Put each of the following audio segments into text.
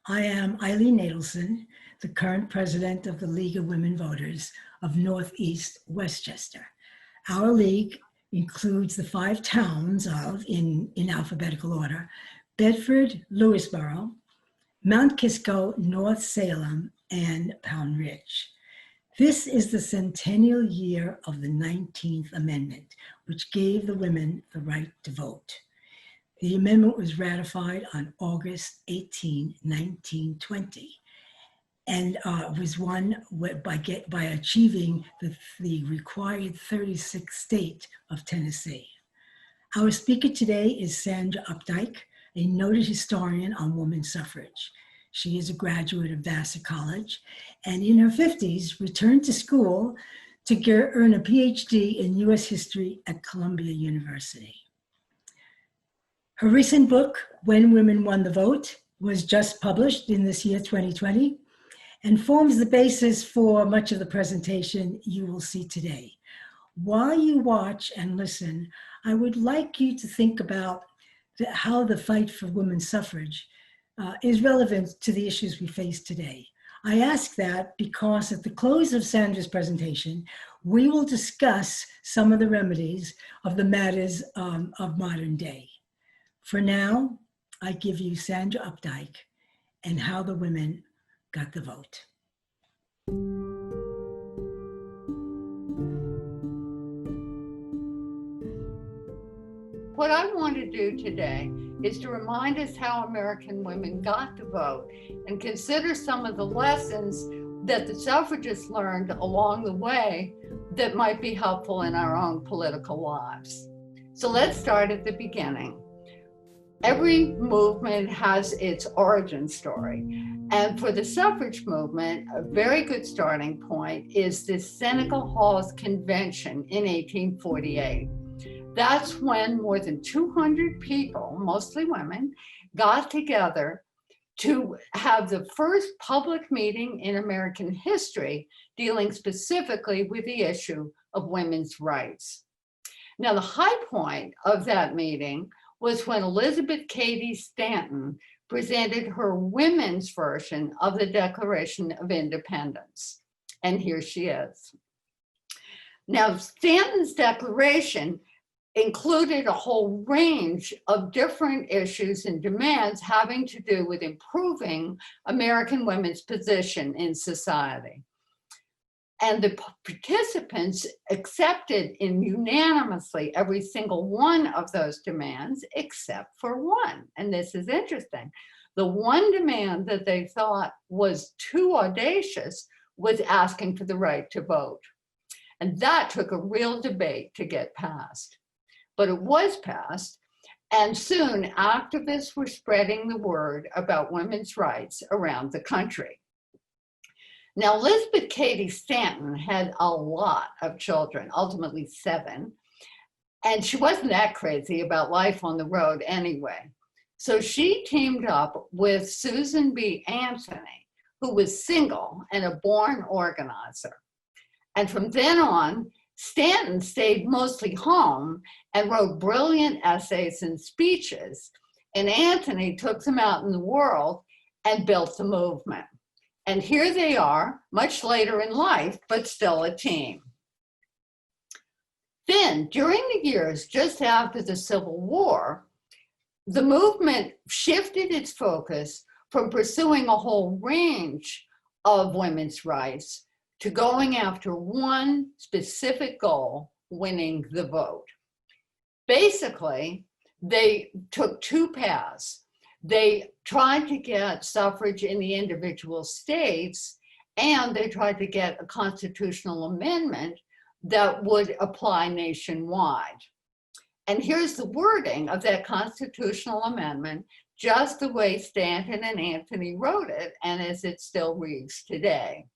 I am Eileen Nadelson, the current president of the League of Women Voters of Northeast Westchester. Our league includes the 5 towns in alphabetical order, Bedford, Lewisboro, Mount Kisco, North Salem, and Pound Ridge. This is the centennial year of the 19th Amendment, which gave the women the right to vote. The amendment was ratified on August 18, 1920, and was won by achieving the required 36th state of Tennessee. Our speaker today is Sandra Updike, a noted historian on women's suffrage. She is a graduate of Vassar College, and in her 50s returned to school to earn a PhD in U.S. history at Columbia University. Her recent book, When Women Won the Vote, was just published in this year, 2020, and forms the basis for much of the presentation you will see today. While you watch and listen, I would like you to think about how the fight for women's suffrage is relevant to the issues we face today. I ask that because at the close of Sandra's presentation, we will discuss some of the remedies of the matters of modern day. For now, I give you Sandra Updike and how the women got the vote. What I want to do today is to remind us how American women got the vote and consider some of the lessons that the suffragists learned along the way that might be helpful in our own political lives. So let's start at the beginning. Every movement has its origin story. And for the suffrage movement, a very good starting point is the Seneca Halls Convention in 1848. That's when more than 200 people, mostly women, got together to have the first public meeting in American history dealing specifically with the issue of women's rights. Now, the high point of that meeting was when Elizabeth Cady Stanton presented her women's version of the Declaration of Independence. And here she is. Now, Stanton's declaration included a whole range of different issues and demands having to do with improving American women's position in society. And the participants accepted unanimously every single one of those demands except for one. And this is interesting. The one demand that they thought was too audacious was asking for the right to vote. And that took a real debate to get passed. But it was passed, and soon activists were spreading the word about women's rights around the country. Now, Elizabeth Cady Stanton had a lot of children, ultimately 7, and she wasn't that crazy about life on the road anyway. So she teamed up with Susan B. Anthony, who was single and a born organizer. And from then on, Stanton stayed mostly home and wrote brilliant essays and speeches, and Anthony took them out in the world and built the movement. And here they are, much later in life, but still a team. Then, during the years just after the Civil War, the movement shifted its focus from pursuing a whole range of women's rights to going after one specific goal, winning the vote. Basically, they took 2 paths. They tried to get suffrage in the individual states, and they tried to get a constitutional amendment that would apply nationwide. And here's the wording of that constitutional amendment, just the way Stanton and Anthony wrote it, and as it still reads today.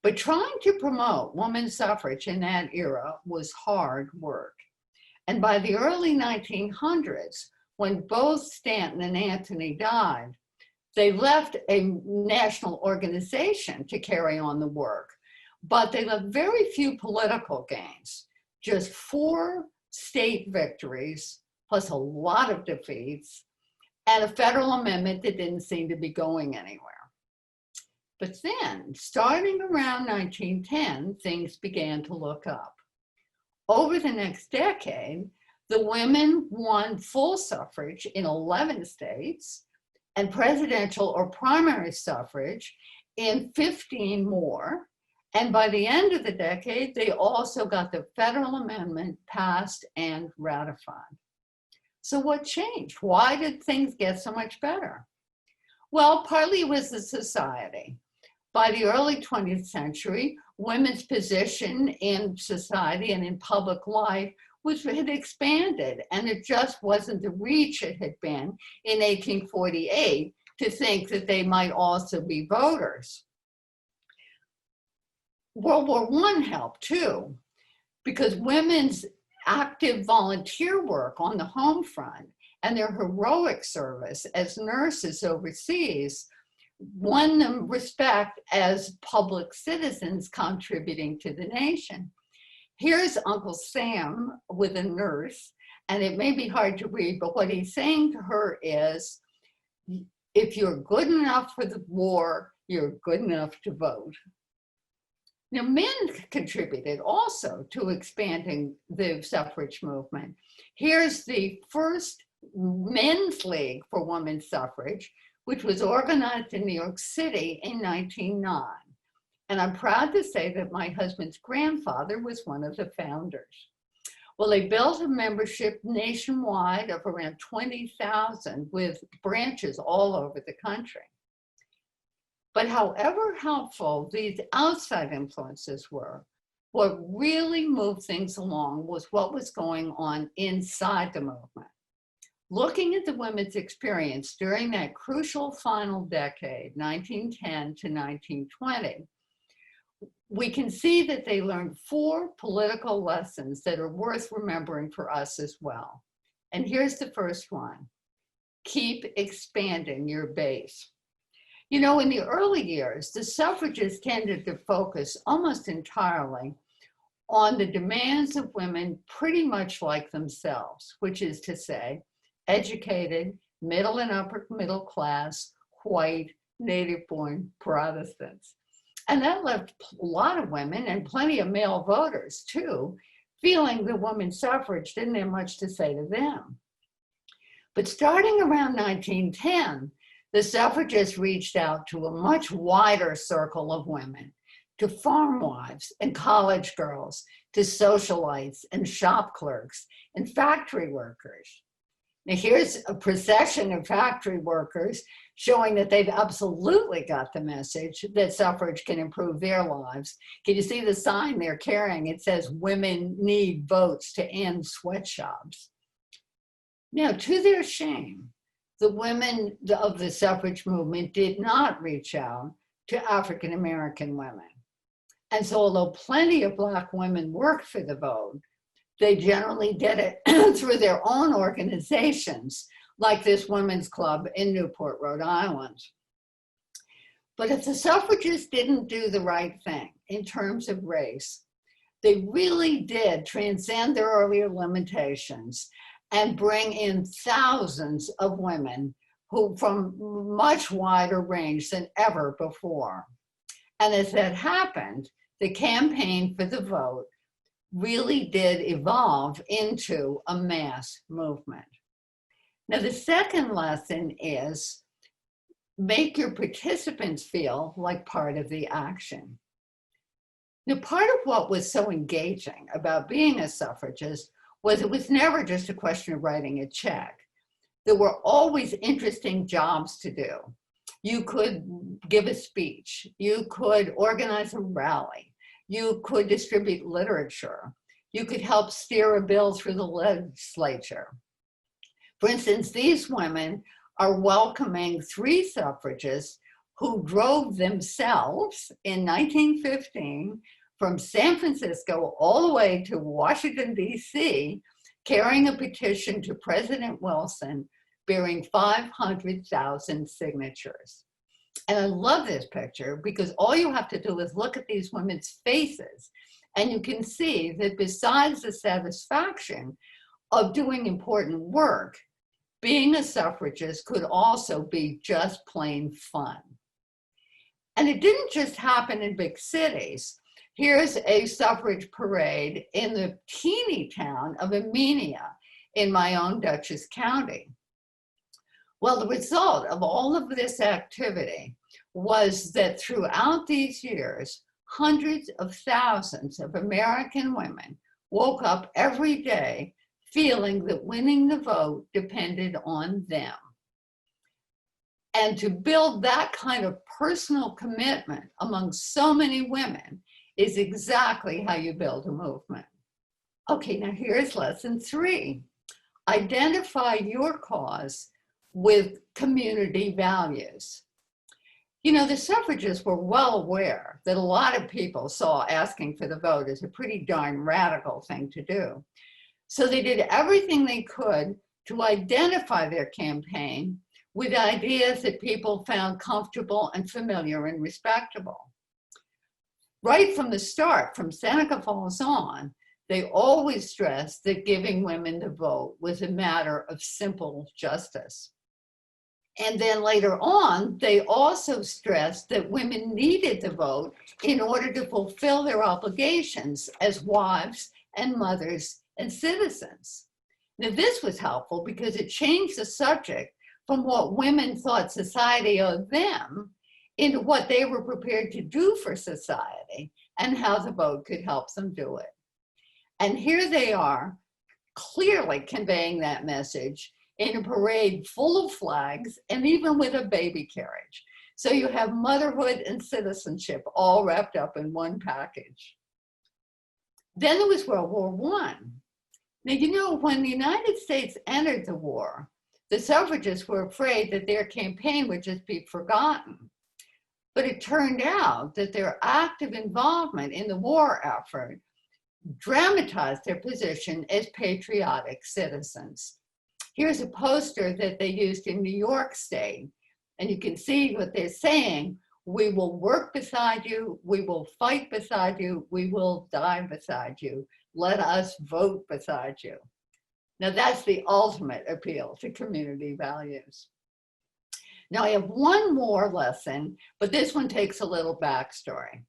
But trying to promote women's suffrage in that era was hard work. And by the early 1900s, when both Stanton and Anthony died, they left a national organization to carry on the work, but they left very few political gains, just 4 state victories, plus a lot of defeats, and a federal amendment that didn't seem to be going anywhere. But then, starting around 1910, things began to look up. Over the next decade, the women won full suffrage in 11 states and presidential or primary suffrage in 15 more. And by the end of the decade, they also got the federal amendment passed and ratified. So what changed? Why did things get so much better? Well, partly it was the society. By the early 20th century, women's position in society and in public life had expanded, and it just wasn't the reach it had been in 1848 to think that they might also be voters. World War I helped too, because women's active volunteer work on the home front and their heroic service as nurses overseas won them respect as public citizens contributing to the nation. Here's Uncle Sam with a nurse, and it may be hard to read, but what he's saying to her is, if you're good enough for the war, you're good enough to vote. Now, men contributed also to expanding the suffrage movement. Here's the first men's league for women's suffrage, which was organized in New York City in 1909. And I'm proud to say that my husband's grandfather was one of the founders. Well, they built a membership nationwide of around 20,000 with branches all over the country. But however helpful these outside influences were, what really moved things along was what was going on inside the movement. Looking at the women's experience during that crucial final decade, 1910 to 1920, we can see that they learned 4 political lessons that are worth remembering for us as well. And here's the first one: keep expanding your base. You know, in the early years, the suffragists tended to focus almost entirely on the demands of women pretty much like themselves, which is to say, educated, middle and upper middle class, white, native-born Protestants. And that left a lot of women, and plenty of male voters too, feeling that women's suffrage didn't have much to say to them. But starting around 1910, the suffragists reached out to a much wider circle of women, to farm wives and college girls, to socialites and shop clerks and factory workers. Now here's a procession of factory workers showing that they've absolutely got the message that suffrage can improve their lives. Can you see the sign they're carrying? It says, "Women need votes to end sweatshops." Now, to their shame, the women of the suffrage movement did not reach out to African-American women. And so although plenty of Black women worked for the vote, they generally did it through their own organizations, like this women's club in Newport, Rhode Island. But if the suffragists didn't do the right thing in terms of race, they really did transcend their earlier limitations and bring in thousands of women who from much wider range than ever before. And as that happened, the campaign for the vote really did evolve into a mass movement. Now, the second lesson is make your participants feel like part of the action. Now, part of what was so engaging about being a suffragist was it was never just a question of writing a check. There were always interesting jobs to do. You could give a speech, you could organize a rally, you could distribute literature, you could help steer a bill through the legislature. For instance, these women are welcoming 3 suffragists who drove themselves in 1915 from San Francisco all the way to Washington, D.C., carrying a petition to President Wilson bearing 500,000 signatures. And I love this picture because all you have to do is look at these women's faces, and you can see that besides the satisfaction of doing important work, being a suffragist could also be just plain fun. And it didn't just happen in big cities. Here's a suffrage parade in the teeny town of Amenia in my own Dutchess County. Well, the result of all of this activity was that throughout these years, hundreds of thousands of American women woke up every day feeling that winning the vote depended on them. And to build that kind of personal commitment among so many women is exactly how you build a movement. Okay, now here's lesson 3. Identify your cause with community values. You know, the suffragists were well aware that a lot of people saw asking for the vote as a pretty darn radical thing to do. So they did everything they could to identify their campaign with ideas that people found comfortable and familiar and respectable. Right from the start, from Seneca Falls on, they always stressed that giving women the vote was a matter of simple justice. And then later on, they also stressed that women needed the vote in order to fulfill their obligations as wives and mothers and citizens. Now, this was helpful because it changed the subject from what women thought society owed them into what they were prepared to do for society and how the vote could help them do it. And here they are, clearly conveying that message in a parade full of flags and even with a baby carriage. So you have motherhood and citizenship all wrapped up in one package. Then there was World War I. Now, you know, when the United States entered the war, the suffragists were afraid that their campaign would just be forgotten. But it turned out that their active involvement in the war effort dramatized their position as patriotic citizens. Here's a poster that they used in New York State, and you can see what they're saying: we will work beside you, we will fight beside you, we will die beside you. Let us vote beside you. Now that's the ultimate appeal to community values. Now I have one more lesson, but this one takes a little backstory.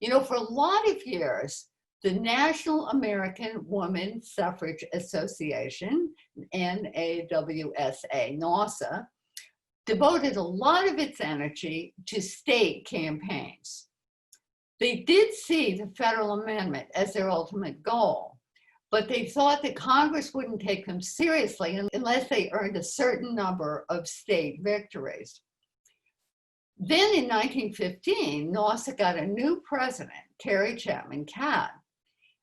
You know, for a lot of years, the National American Woman Suffrage Association, NAWSA, NAWSA, devoted a lot of its energy to state campaigns. They did see the federal amendment as their ultimate goal, but they thought that Congress wouldn't take them seriously unless they earned a certain number of state victories. Then in 1915, NAWSA got a new president, Carrie Chapman Catt,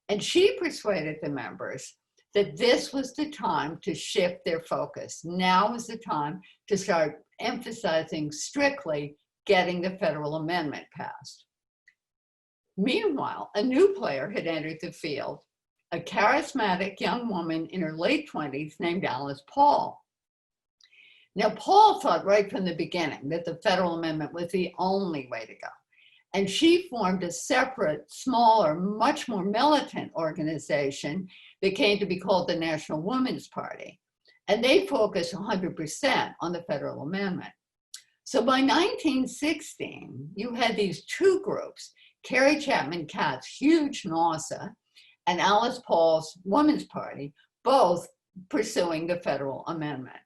and she persuaded the members that this was the time to shift their focus. Now was the time to start emphasizing strictly getting the federal amendment passed. Meanwhile, a new player had entered the field, a charismatic young woman in her late 20s named Alice Paul. Now, Paul thought right from the beginning that the federal amendment was the only way to go. And she formed a separate, smaller, much more militant organization that came to be called the National Women's Party. And they focused 100% on the federal amendment. So by 1916, you had these two groups, Carrie Chapman Catt's huge NAWSA and Alice Paul's Women's Party, both pursuing the federal amendment.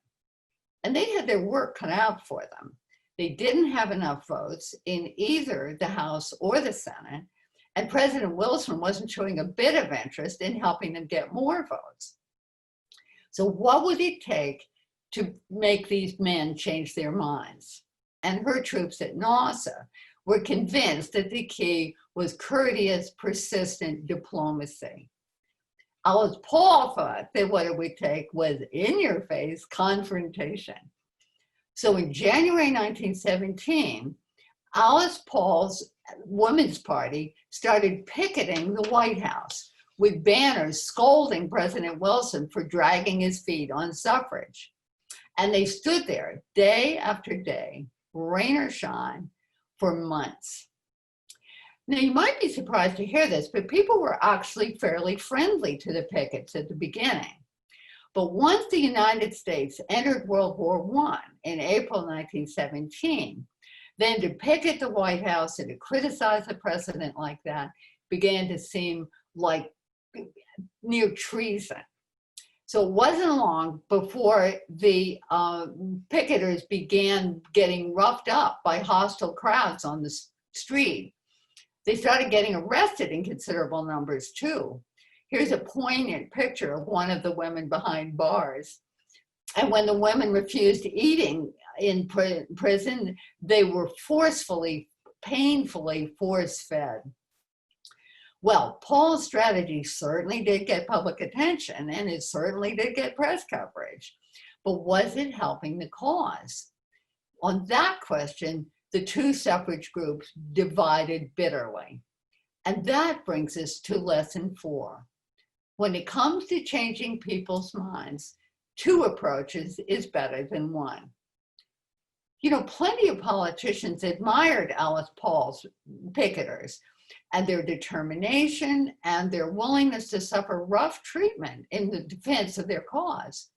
And they had their work cut out for them. They didn't have enough votes in either the House or the Senate, and President Wilson wasn't showing a bit of interest in helping them get more votes. So what would it take to make these men change their minds? And her troops at NAWSA were convinced that the key was courteous, persistent diplomacy. Alice Paul thought that what it would take was in-your-face confrontation. So in January 1917, Alice Paul's Women's Party started picketing the White House with banners scolding President Wilson for dragging his feet on suffrage. And they stood there day after day, rain or shine, for months. Now, you might be surprised to hear this, but people were actually fairly friendly to the pickets at the beginning. But once the United States entered World War I in April 1917, then to picket the White House and to criticize the president like that began to seem like near treason. So it wasn't long before the picketers began getting roughed up by hostile crowds on the street. They started getting arrested in considerable numbers too. Here's a poignant picture of one of the women behind bars. And when the women refused eating in prison, they were forcefully, painfully force-fed. Well, Paul's strategy certainly did get public attention, and it certainly did get press coverage. But was it helping the cause? On that question, the two suffrage groups divided bitterly. And that brings us to lesson 4. When it comes to changing people's minds, 2 approaches is better than 1. You know, plenty of politicians admired Alice Paul's picketers and their determination and their willingness to suffer rough treatment in the defense of their cause.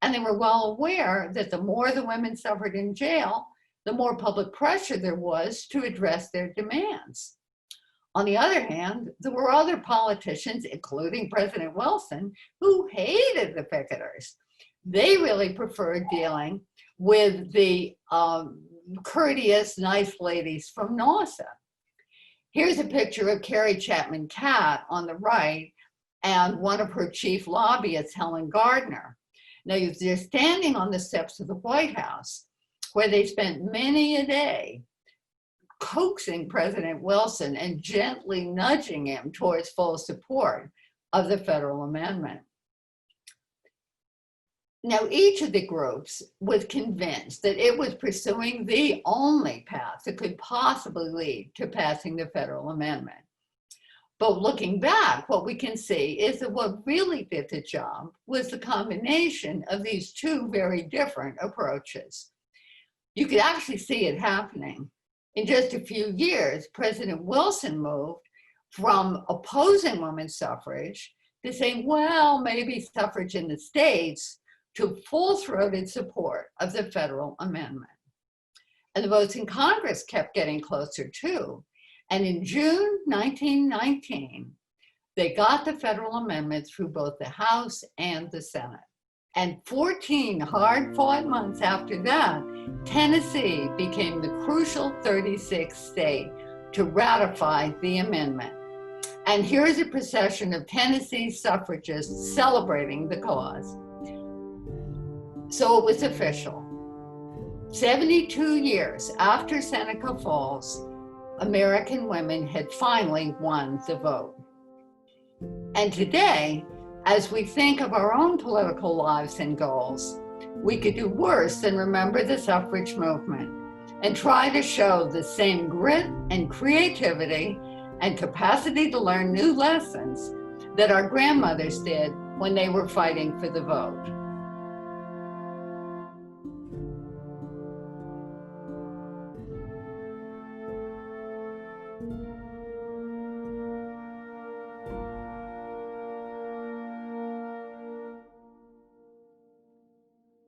And they were well aware that the more the women suffered in jail, the more public pressure there was to address their demands. On the other hand, there were other politicians, including President Wilson, who hated the picketers. They really preferred dealing with the courteous, nice ladies from Nassau. Here's a picture of Carrie Chapman Catt on the right and one of her chief lobbyists, Helen Gardner. Now, they're standing on the steps of the White House, where they spent many a day coaxing President Wilson and gently nudging him towards full support of the federal amendment. Now, each of the groups was convinced that it was pursuing the only path that could possibly lead to passing the federal amendment. But looking back, what we can see is that what really did the job was the combination of these 2 very different approaches. You could actually see it happening. In just a few years, President Wilson moved from opposing women's suffrage to saying, well, maybe suffrage in the states, to full-throated support of the federal amendment. And the votes in Congress kept getting closer too. And in June 1919, they got the federal amendment through both the House and the Senate. And 14 hard-fought months after that, Tennessee became the crucial 36th state to ratify the amendment. And here's a procession of Tennessee suffragists celebrating the cause. So it was official. 72 years after Seneca Falls, American women had finally won the vote. And today, as we think of our own political lives and goals, we could do worse than remember the suffrage movement and try to show the same grit and creativity and capacity to learn new lessons that our grandmothers did when they were fighting for the vote.